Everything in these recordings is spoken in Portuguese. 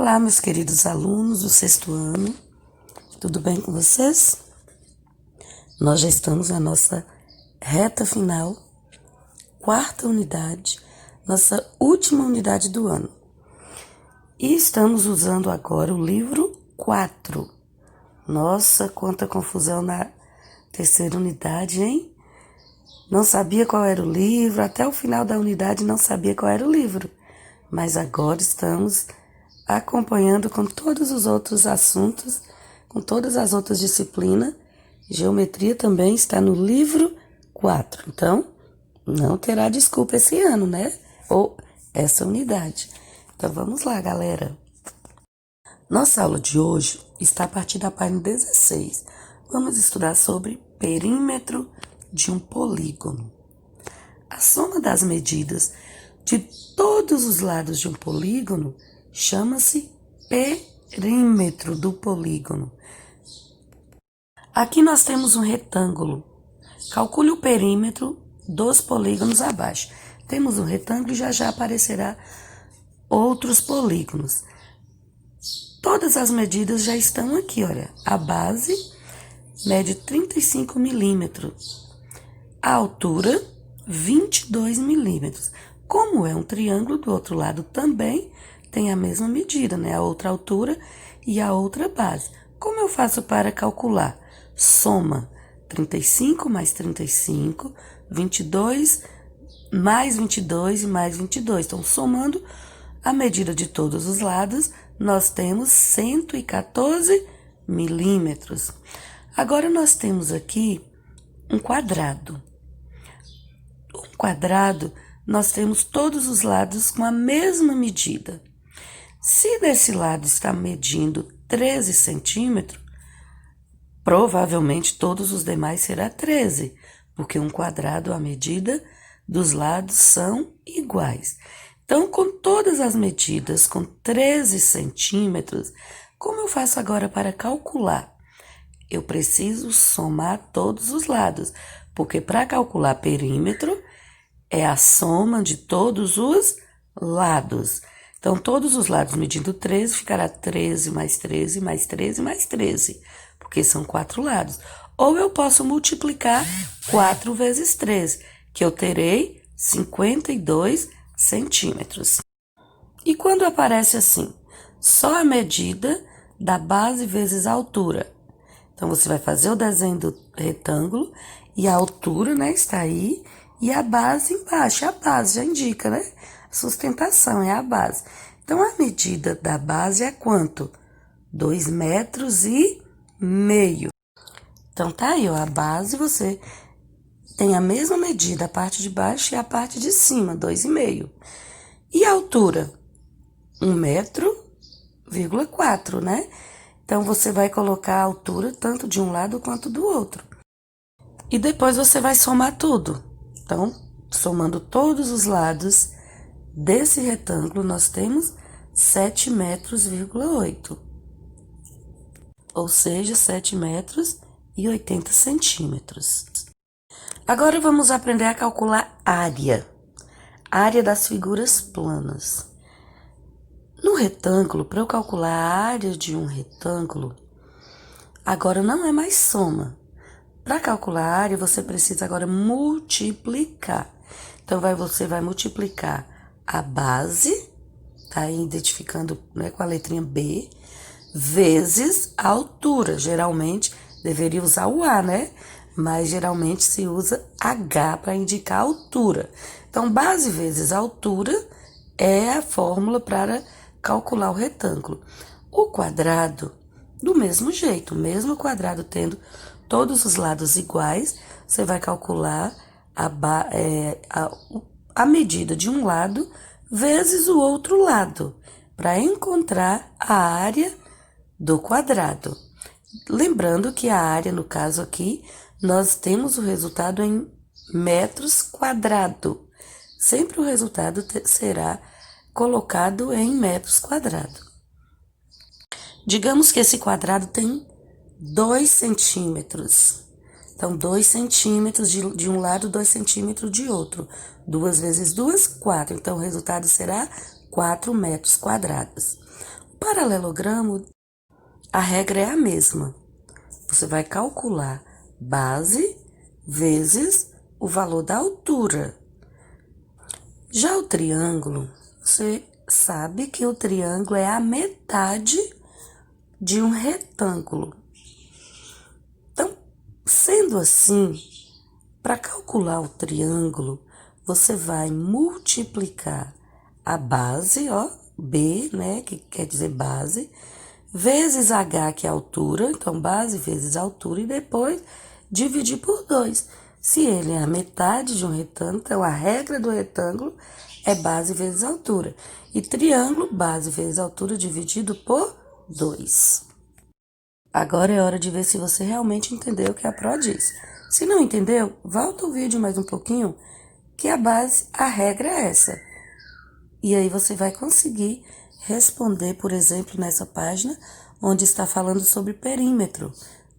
Olá, meus queridos alunos do sexto ano, tudo bem com vocês? Nós já estamos na nossa reta final, quarta unidade, nossa última unidade do ano. E estamos usando agora o livro 4. Nossa, quanta confusão na terceira unidade, hein? Não sabia qual era o livro, até o final da unidade não sabia qual era o livro. Mas agora estamos acompanhando com todos os outros assuntos, com todas as outras disciplinas. Geometria também está no livro 4. Então, não terá desculpa esse ano, né? Ou essa unidade. Então, vamos lá, galera. Nossa aula de hoje está a partir da página 16. Vamos estudar sobre perímetro de um polígono. A soma das medidas de todos os lados de um polígono chama-se perímetro do polígono. Aqui nós temos um retângulo. Calcule o perímetro dos polígonos abaixo. Temos um retângulo e já aparecerá outros polígonos. Todas as medidas já estão aqui, olha. A base mede 35 milímetros. A altura, 22 milímetros. Como é um triângulo, do outro lado também tem a mesma medida, né? A outra altura e a outra base. Como eu faço para calcular? Soma 35 mais 35, 22 mais 22 e mais 22. Então, somando a medida de todos os lados, nós temos 114 milímetros. Agora, nós temos aqui um quadrado. Um quadrado, nós temos todos os lados com a mesma medida. Se desse lado está medindo 13 centímetros, provavelmente todos os demais será 13, porque um quadrado, a medida dos lados são iguais. Então, com todas as medidas, com 13 centímetros, como eu faço agora para calcular? Eu preciso somar todos os lados, porque para calcular perímetro, é a soma de todos os lados. Então, todos os lados medindo 13, ficará 13 mais 13 mais 13 mais 13, porque são 4 lados. Ou eu posso multiplicar 4 vezes 13, que eu terei 52 centímetros. E quando aparece assim, só a medida da base vezes a altura. Então, você vai fazer o desenho do retângulo e a altura, né, está aí. E a base embaixo, a base já indica, né? A sustentação é a base. Então, a medida da base é quanto? 2,5 metros. Então, tá aí, ó, a base você tem a mesma medida, a parte de baixo e a parte de cima, 2,5. E a altura? 1,4 metro, né? Então, você vai colocar a altura tanto de um lado quanto do outro. E depois você vai somar tudo. Então, somando todos os lados desse retângulo, nós temos 7,8 metros, ou seja, 7,80 metros. Agora vamos aprender a calcular área das figuras planas. No retângulo, para eu calcular a área de um retângulo, agora não é mais soma. Para calcular a área, você precisa agora multiplicar. Então, você vai multiplicar a base, tá aí identificando, né, com a letrinha B, vezes a altura. Geralmente, deveria usar o A, né? Mas geralmente se usa H para indicar a altura. Então, base vezes a altura é a fórmula para calcular o retângulo. O quadrado, do mesmo jeito, mesmo o quadrado tendo todos os lados iguais, você vai calcular a medida de um lado vezes o outro lado, para encontrar a área do quadrado. Lembrando que a área, no caso aqui, nós temos o resultado em metros quadrados. Sempre o resultado será colocado em metros quadrados. Digamos que esse quadrado tem 2 centímetros. Então, 2 centímetros de um lado, 2 centímetros de outro. 2 vezes 2, 4. Então, o resultado será 4 metros quadrados. paralelogramo, a regra é a mesma. Você vai calcular base vezes o valor da altura. Já o triângulo, você sabe que o triângulo é a metade de um retângulo. Então, sendo assim, para calcular o triângulo, você vai multiplicar a base, ó, B, né, que quer dizer base, vezes H, que é a altura, então base vezes altura, e depois dividir por 2. Se ele é a metade de um retângulo, então a regra do retângulo é base vezes altura. E triângulo, base vezes altura dividido por 2. Agora é hora de ver se você realmente entendeu o que a Pro diz. Se não entendeu, volta o vídeo mais um pouquinho, que a regra é essa. E aí você vai conseguir responder, por exemplo, nessa página, onde está falando sobre perímetro.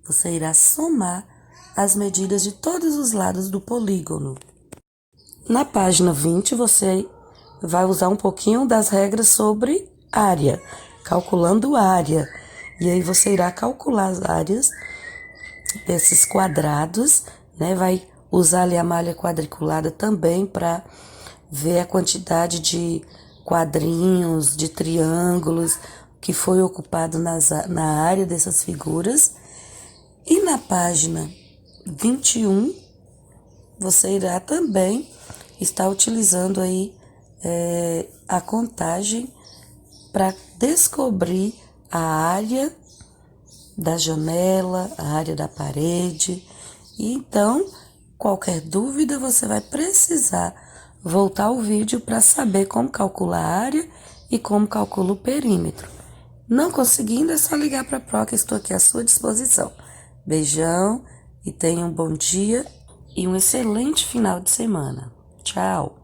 Você irá somar as medidas de todos os lados do polígono. Na página 20, você vai usar um pouquinho das regras sobre área, calculando área. E aí você irá calcular as áreas desses quadrados, né? Vai usar ali a malha quadriculada também para ver a quantidade de quadrinhos, de triângulos que foi ocupado na área dessas figuras. E na página 21, você irá também estar utilizando aí a contagem para descobrir a área da janela, a área da parede. E então, qualquer dúvida, você vai precisar voltar ao vídeo para saber como calcular a área e como calcula o perímetro. Não conseguindo, é só ligar para a Pro, que estou aqui à sua disposição. Beijão e tenha um bom dia e um excelente final de semana. Tchau!